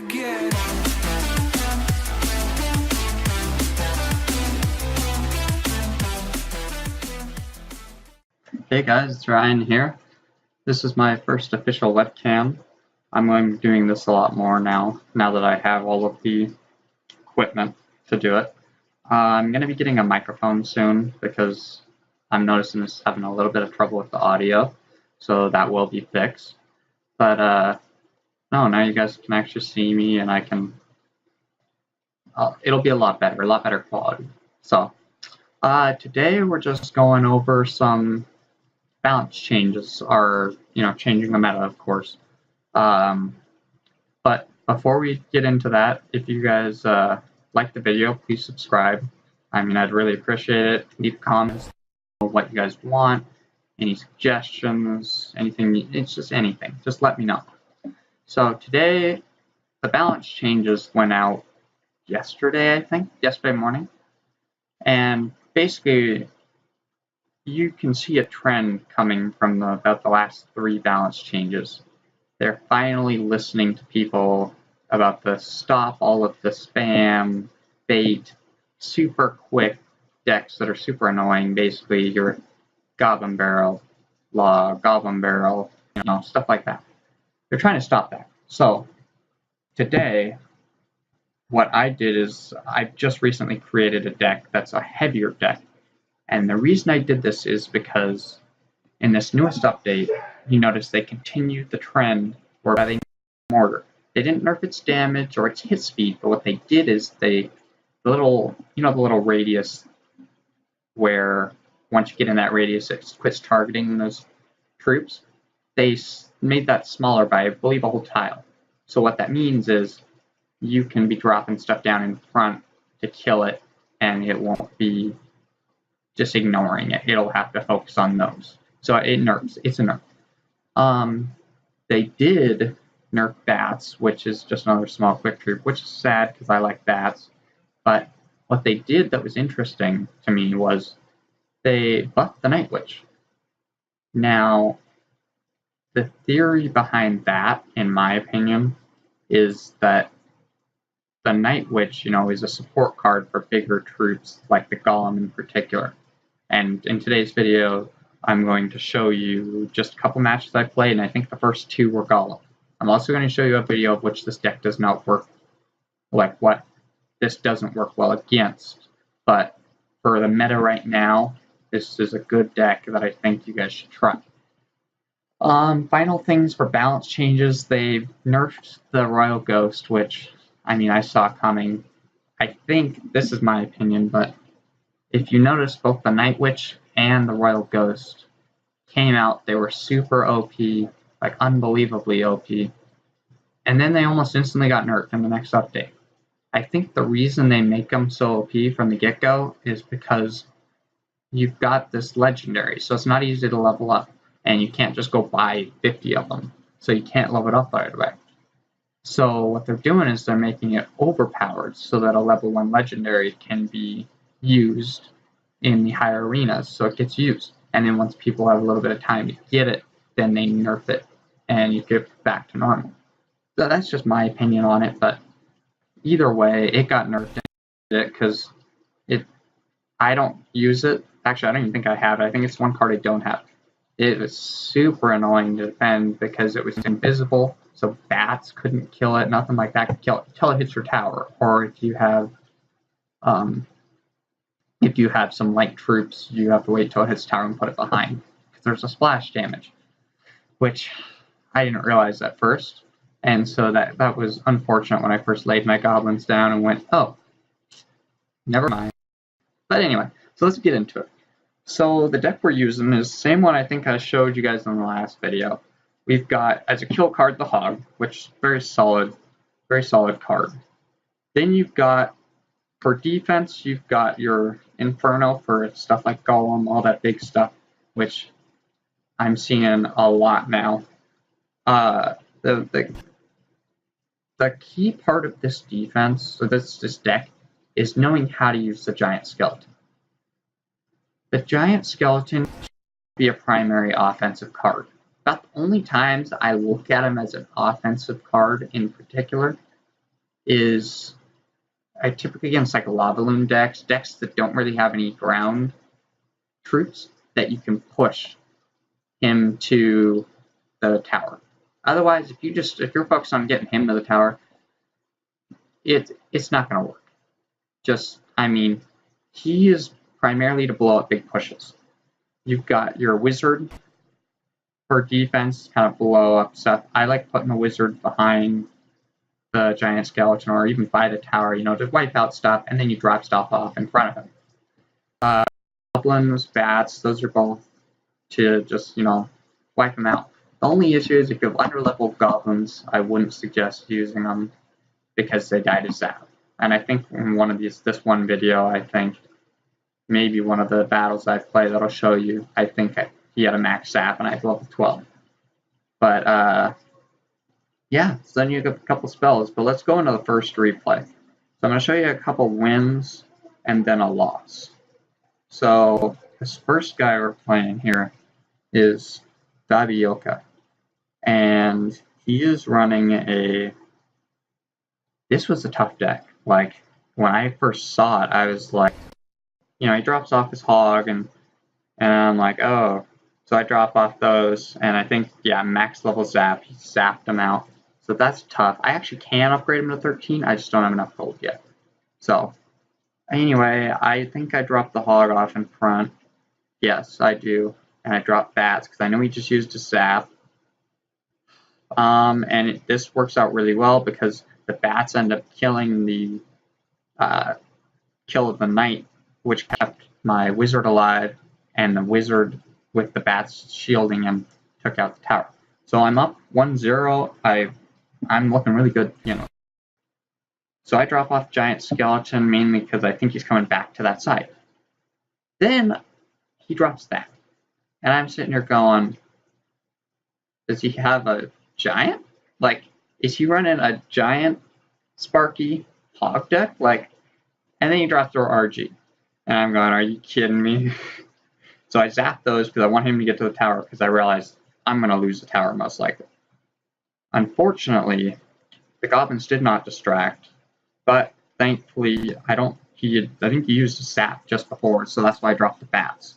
again. Hey guys, it's Ryan here. This is my first official webcam. I'm going to be doing this a lot more now that I have all of the equipment to do it. I'm going to be getting a microphone soon because I'm noticing it's having a little bit of trouble with the audio, so that will be fixed. But no, now you guys can actually see me, and I can. It'll be a lot better quality. So today we're just going over some balance changes, or changing the meta, of course. But before we get into that, if you guys like the video, please subscribe. I mean, I'd really appreciate it. Leave comments of what you guys want, any suggestions, anything. It's just anything. Just let me know. So today, the balance changes went out yesterday, I think, yesterday morning. And basically, you can see a trend coming from about the last 3 balance changes. They're finally listening to people about the stop all of the spam, bait, super quick decks that are super annoying. Basically, your Goblin Barrel, Goblin Barrel, stuff like that. They're trying to stop that. So today, what I did is I just recently created a deck that's a heavier deck. And the reason I did this is because in this newest update, you notice they continued the trend where they nerfed Mortar. They didn't nerf its damage or its hit speed, but what they did is the little radius where once you get in that radius, it quits targeting those troops. They made that smaller by, I believe, a whole tile. So what that means is you can be dropping stuff down in front to kill it, and it won't be just ignoring it. It'll have to focus on those. So it nerfs. It's a nerf. They did nerf bats, which is just another small quick troop, which is sad because I like bats. But what they did that was interesting to me was they buffed the Night Witch. Now, the theory behind that, in my opinion, is that the Night Witch, is a support card for bigger troops, like the Golem in particular. And in today's video, I'm going to show you just a couple matches I played, and I think the first 2 were Golem. I'm also going to show you a video of which this deck does not work, like what this doesn't work well against. But for the meta right now, this is a good deck that I think you guys should try. Final things for balance changes, they nerfed the Royal Ghost, which, I mean, I saw coming. I think, this is my opinion, but if you notice, both the Night Witch and the Royal Ghost came out, they were super OP, like unbelievably OP, and then they almost instantly got nerfed in the next update. I think the reason they make them so OP from the get-go is because you've got this legendary, so it's not easy to level up, and you can't just go buy 50 of them, so you can't level it up right away. So what they're doing is they're making it overpowered so that a level 1 legendary can be used in the higher arenas, so it gets used. And then once people have a little bit of time to get it, then they nerf it, and you get back to normal. So that's just my opinion on it, but either way, it got nerfed because I don't use it. Actually, I don't even think I have it. I think it's one card I don't have. It was super annoying to defend because it was invisible, so bats couldn't kill it, nothing like that could kill it until it hits your tower, or if you have some light troops, you have to wait till it hits tower and put it behind, because there's a splash damage, which I didn't realize at first, and so that was unfortunate when I first laid my goblins down and went, oh, never mind. But anyway, so let's get into it. So the deck we're using is the same one I think I showed you guys in the last video. We've got, as a kill card, the Hog, which is very solid card. Then you've got, for defense, you've got your Inferno for stuff like Golem, all that big stuff, which I'm seeing a lot now. The key part of this defense, so this deck, is knowing how to use the Giant Skeleton. The Giant Skeleton should be a primary offensive card. About the only times I look at him as an offensive card in particular is typically against like Lavaloon decks that don't really have any ground troops, that you can push him to the tower. Otherwise, if you're focused on getting him to the tower, it's not going to work. He is primarily to blow up big pushes. You've got your wizard for defense, kind of blow up stuff. I like putting the wizard behind the giant skeleton, or even by the tower, just wipe out stuff, and then you drop stuff off in front of him. Goblins, bats, those are both to just, wipe them out. The only issue is if you have under-leveled goblins, I wouldn't suggest using them because they die to zap. And I think in this one video, I think maybe one of the battles I've played that'll show you, I think he had a max zap and I had level 12. But, yeah, so then you get a couple spells, but let's go into the first replay. So I'm going to show you a couple wins and then a loss. So this first guy we're playing here is Babioka, and he is running this was a tough deck. Like, when I first saw it, I was like, he drops off his hog, and I'm like, oh. So I drop off those, and I think, yeah, max level zap, he zapped them out. So that's tough. I actually can upgrade him to 13, I just don't have enough gold yet. So, anyway, I think I dropped the hog off in front. Yes, I do. And I dropped bats, because I know he just used a zap. This works out really well, because the bats end up killing the kill of the knight, which kept my wizard alive, and the wizard with the bats shielding him took out the tower. So I'm up 1-0. I'm looking really good, So I drop off giant skeleton mainly because I think he's coming back to that side. Then he drops that, and I'm sitting here going, does he have a giant? Like, is he running a giant Sparky hog deck? Like, and then he drops their RG, and I'm going, are you kidding me? So I zap those because I want him to get to the tower, because I realized I'm going to lose the tower most likely. Unfortunately, the goblins did not distract, but thankfully I think he used a sap just before, so that's why I dropped the bats.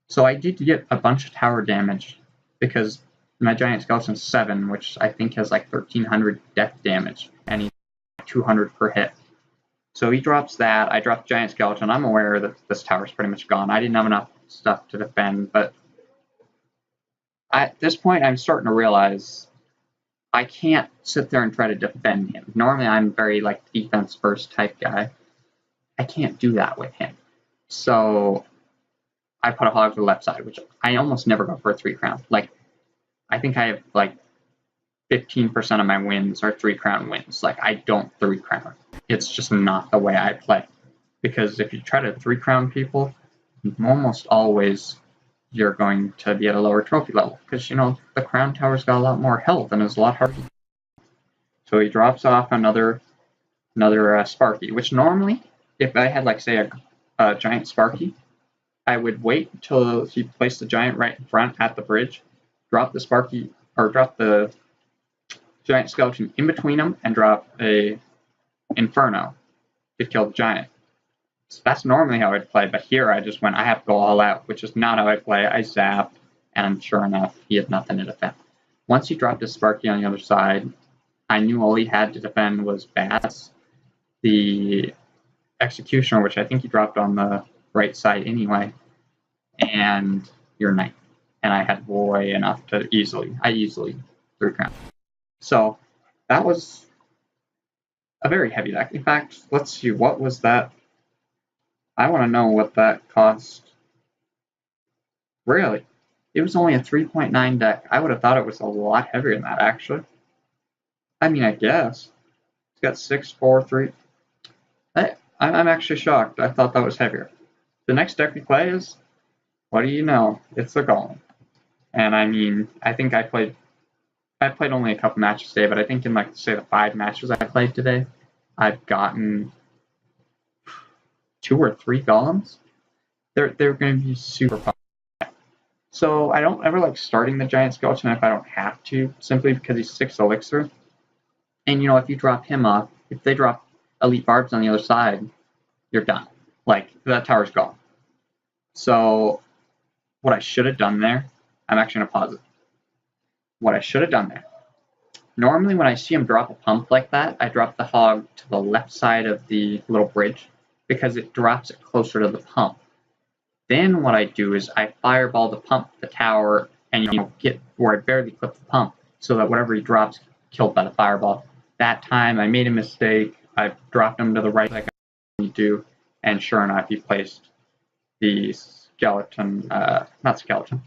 So I did get a bunch of tower damage because my giant skeleton's 7, which I think has like 1300 death damage, and he's 200 per hit. So he drops that. I dropped giant skeleton. I'm aware that this tower's pretty much gone. I didn't have enough stuff to defend, but at this point I'm starting to realize I can't sit there and try to defend him. Normally I'm very like defense first type guy. I can't do that with him. So I put a hog to the left side, which I almost never go for a 3-crown. Like, I think I have like 15% of my wins are 3-crown wins. Like, I don't 3-crown. It's just not the way I play. Because if you try to 3-crown people, almost always you're going to be at a lower trophy level. Because, the crown tower's got a lot more health and is a lot harder. So he drops off another Sparky, which normally, if I had, like, say, a giant Sparky, I would wait until he placed the giant right in front at the bridge, drop the Sparky, or drop the giant skeleton in between them, and drop a Inferno to kill the giant. So that's normally how I'd play, but here I just went, I have to go all out, which is not how I play. I zapped, and sure enough, he had nothing to defend. Once he dropped his Sparky on the other side, I knew all he had to defend was bats, the Executioner, which I think he dropped on the right side anyway, and your knight. And I had way enough to easily 3-crown. So that was a very heavy deck. In fact, let's see, what was that? I want to know what that cost. Really? It was only a 3.9 deck. I would have thought it was a lot heavier than that, actually. I mean, I guess. It's got 6, 4, 3. I'm actually shocked. I thought that was heavier. The next deck we play is, what do you know? It's the Golem. And I mean, I think I played only a couple matches today, but I think in, like, say, the 5 matches I played today, I've gotten 2 or 3 golems. They're going to be super popular. So I don't ever like starting the giant skeleton if I don't have to, simply because he's 6 elixir. And if you drop him off, if they drop elite barbs on the other side, you're done. Like, that tower's gone. So, what I should have done there, I'm actually going to pause it. What I should have done there, normally when I see him drop a pump like that, I drop the hog to the left side of the little bridge because it drops it closer to the pump. Then what I do is I fireball the pump, the tower, and get where I barely clip the pump so that whatever he drops gets killed by the fireball. That time I made a mistake. I dropped him to the right like I need to, and sure enough, he placed the skeleton, not skeleton.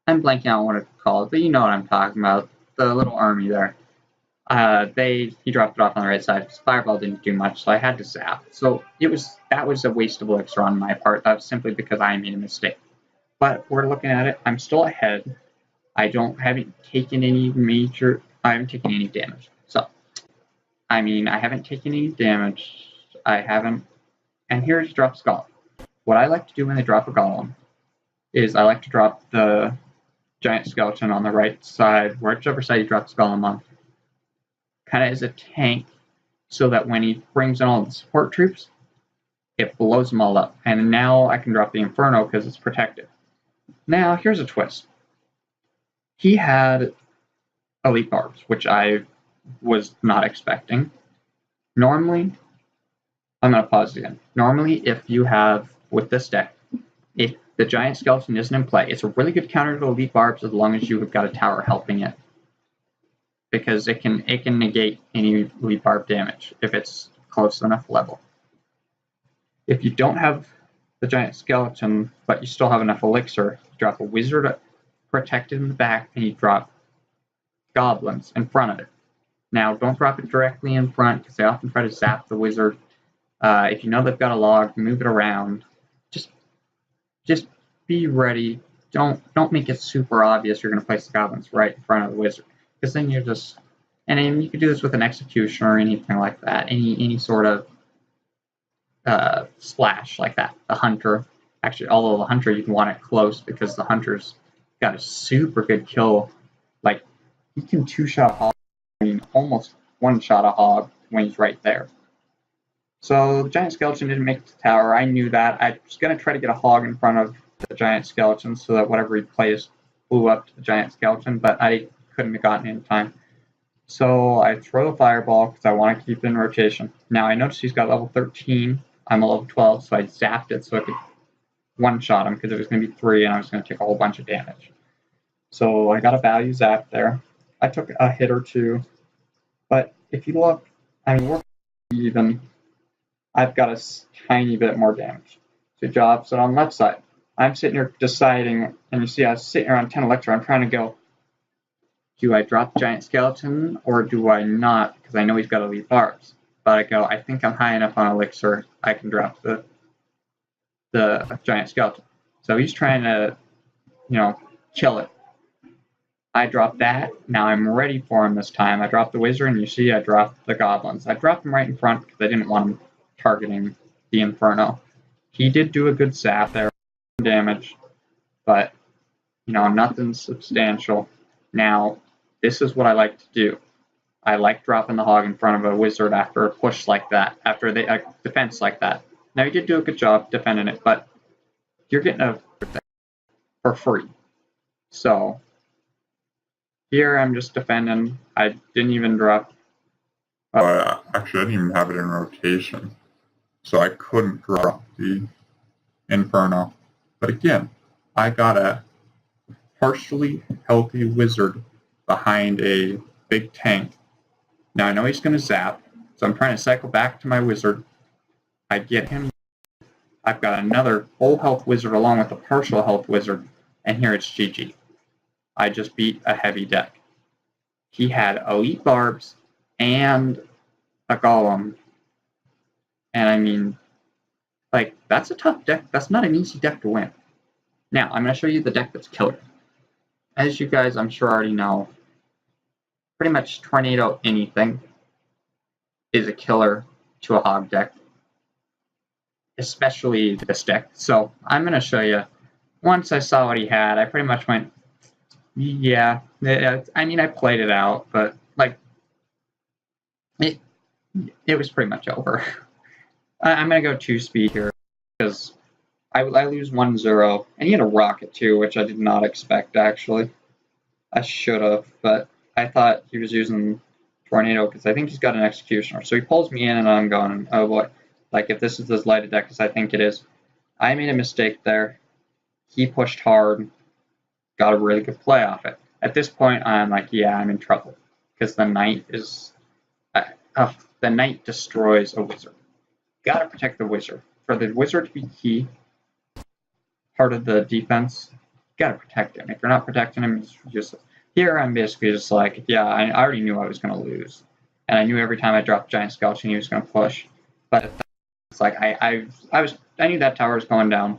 I'm blanking out what it's called, but you know what I'm talking about. The little army there. He dropped it off on the right side. His fireball didn't do much, so I had to zap. So that was a waste of elixir on my part. That was simply because I made a mistake. But we're looking at it. I'm still ahead. I haven't taken any damage. So, I haven't taken any damage. And here's drop golem. What I like to do when they drop a golem is I like to drop the giant skeleton on the right side, whichever side he drops golem on, kind of as a tank, so that when he brings in all the support troops, it blows them all up. And now I can drop the Inferno because it's protected. Now, here's a twist. He had elite barbs, which I was not expecting. Normally, I'm going to pause again. Normally, if you have, with this deck, if the giant skeleton isn't in play, it's a really good counter to elite barbs as long as you have got a tower helping it. Because it can negate any elite barb damage if it's close enough level. If you don't have the giant skeleton, but you still have enough elixir, you drop a wizard protected in the back, and you drop goblins in front of it. Now, don't drop it directly in front, because they often try to zap the wizard. If you know they've got a log, move it around. Just be ready. Don't make it super obvious you're going to place the goblins right in front of the wizard. Because then you're just, and then you could do this with an executioner or anything like that, any sort of splash like that. The hunter, actually, although the hunter you'd want it close because the hunter's got a super good kill. Like, he can two-shot hog, almost one-shot a hog when he's right there. So the giant skeleton didn't make the tower. I knew that. I was going to try to get a hog in front of the giant skeleton so that whatever he plays flew up to the giant skeleton, but I couldn't have gotten in time. So I throw the fireball because I want to keep it in rotation. Now I noticed he's got level 13. I'm a level 12, so I zapped it so I could one-shot him because it was going to be 3 and I was going to take a whole bunch of damage. So I got a value zap there. I took a hit or two. But if you look, we're even. I've got a tiny bit more damage. So drops it on the left side. I'm sitting here deciding, and you see I was sitting here on 10 elixir. I'm trying to go, do I drop the giant skeleton or do I not? Because I know he's got elite barbs. But I go, I think I'm high enough on elixir. I can drop the giant skeleton. So he's trying to, kill it. I dropped that. Now I'm ready for him this time. I dropped the wizard, and you see I dropped the goblins. I dropped them right in front because I didn't want him targeting the Inferno. He did do a good zap there, damage, but nothing substantial. Now, this is what I like to do. I like dropping the hog in front of a wizard after a push like that, after a defense like that. Now, you did do a good job defending it, but you're getting a for free. So, here I'm just defending. I didn't even drop. Actually, I didn't even have it in rotation, so I couldn't drop the Inferno. But again, I got a partially healthy wizard behind a big tank. Now I know he's going to zap, so I'm trying to cycle back to my wizard. I get him. I've got another full health wizard along with a partial health wizard, and here it's GG. I just beat a heavy deck. He had elite barbs and a golem, and that's a tough deck. That's not an easy deck to win. Now, I'm going to show you the deck that's killer. As you guys, I'm sure, already know, pretty much Tornado anything is a killer to a hog deck, especially this deck. So, I'm going to show you. Once I saw what he had, I pretty much went, yeah. I played it out, but, it was pretty much over. I'm going to go 2-speed here because I lose 1-0. And he had a rocket too, which I did not expect actually. I should have, but I thought he was using Tornado because I think he's got an Executioner. So he pulls me in and I'm going, oh boy. Like if this is as light a deck as I think it is. I made a mistake there. He pushed hard, got a really good play off it. At this point, I'm like, yeah, I'm in trouble because the Knight is the Knight destroys a Wizard. Gotta protect the Wizard. For the Wizard to be key, part of the defense, gotta protect him. If you're not protecting him, it's useless. Here, I'm basically just like, yeah, I already knew I was gonna lose, and I knew every time I dropped Giant Skeleton, he was gonna push. But it's like I knew that tower was going down.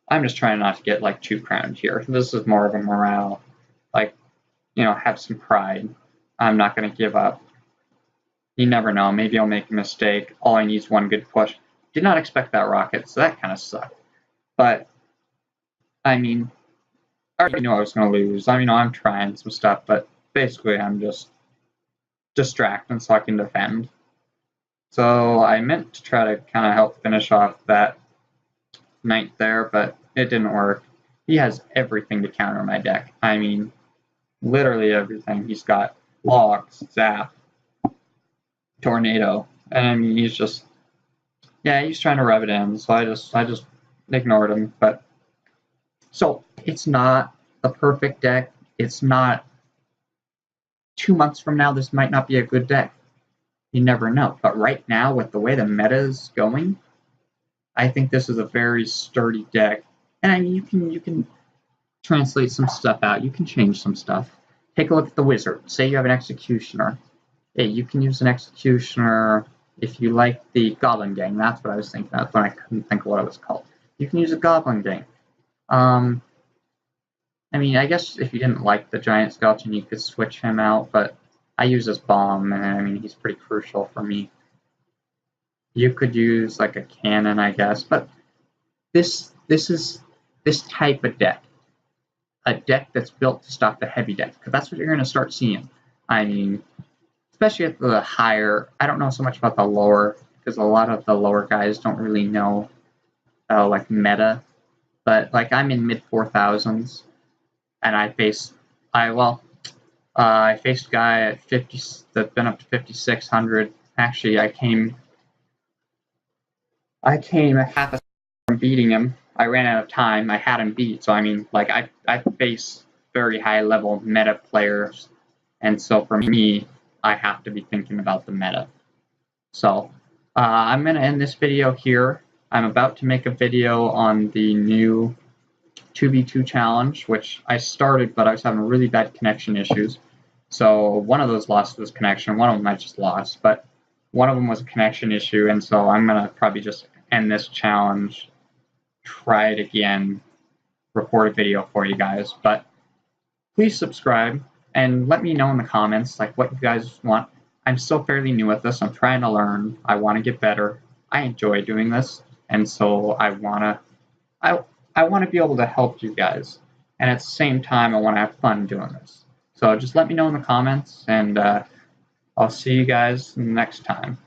I'm just trying not to get like too crowned here. This is more of a morale, like, you know, have some pride. I'm not gonna give up. You never know. Maybe I'll make a mistake. All I need is one good push. Did not expect that rocket, so that kind of sucked. But I mean, I already knew I was gonna lose. I mean, I'm trying some stuff, but basically I'm just distracting so I can defend. So I meant to try to kind of help finish off that Knight there, but it didn't work. He has everything to counter my deck. I mean, literally everything. He's got Logs, Zap, Tornado, and I mean, he's just, yeah, he's trying to rev it in, so I just ignored him. But so it's not a perfect deck. It's not 2 months from now, this might not be a good deck. You never know. But right now, with the way the meta is going, I think this is a very sturdy deck. And I mean, you can translate some stuff out. You can change some stuff. Take a look at the Wizard. Say you have an Executioner. Hey, you can use an Executioner if you like the Goblin Gang. That's what I was thinking. That's when I couldn't think of what it was called. You can use a Goblin Gang. I mean, I guess if you didn't like the Giant Skeleton, you could switch him out, but I use his Bomb, and I mean, he's pretty crucial for me. You could use like a cannon, I guess, but this is this type of deck. A deck that's built to stop the heavy deck, because that's what you're going to start seeing. I mean, especially at the higher, I don't know so much about the lower, because a lot of the lower guys don't really know, like, meta. But, like, I'm in mid-4000s, and I faced a guy at 50, that's been up to 5,600. Actually, I came a half a from beating him. I ran out of time. I had him beat, so I mean, like, I face very high-level meta players, and so for me, I have to be thinking about the meta. So, I'm going to end this video here. I'm about to make a video on the new 2v2 challenge, which I started, but I was having really bad connection issues. So one of those lost was connection. One of them I just lost, but one of them was a connection issue, and so I'm going to probably just end this challenge, try it again, record a video for you guys. But please subscribe and let me know in the comments like what you guys want. I'm still fairly new at this. I'm trying to learn. I want to get better. I enjoy doing this, and so I want to be able to help you guys. And at the same time, I want to have fun doing this. So just let me know in the comments, and I'll see you guys next time.